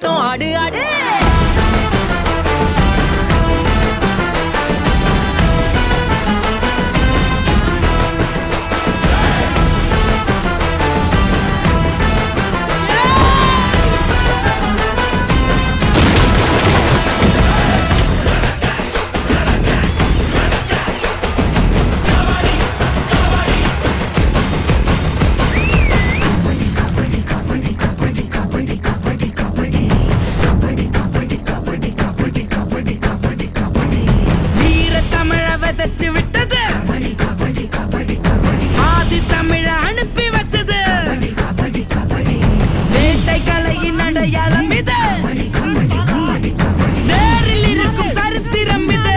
ஆட்டம் ஆடு ஆடு. விட்டது ஆதி தமிழ அனுப்பி வச்சது வேட்டை கலையின் அடையாளம் இது. நேரில் இருக்கும் சரித்திரம் இது.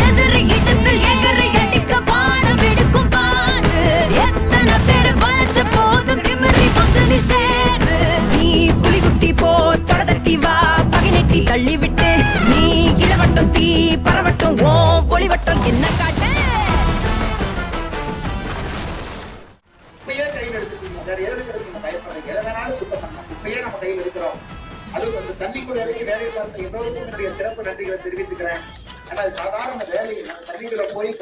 எதிரி இடத்தில் எகரை அடிக்க பாடம் எடுக்கும் பாரு. எத்தனை பேர் வளைச்ச போதும் திமிரி பங்குனி சேரு. நீ புலிகுட்டி போ தொடதட்டி வா பகினெட்டி தள்ளிவிட்டு நீ இளவட்டம் தீ பரவட்டும் ஓ ஒளிவட்டம் என்ன காட்டு. இப்பயே கையில் எடுத்துட்டீங்க, எழுதுக்கிறதுக்கு பயப்படுறீங்க, எதை வேணாலும் சுத்தம் பண்ணலாம். இப்பயே நம்ம கையில் எடுக்கிறோம். அதுக்கு அந்த தண்ணிக்குள் இறங்கி வேலையை பார்த்த எல்லோருக்கும் என்னுடைய சிறப்பு நன்றிகளை தெரிவித்துக்கிறேன். ஆனா அது சாதாரண வேலையில் தண்ணிக்குள்ள போய்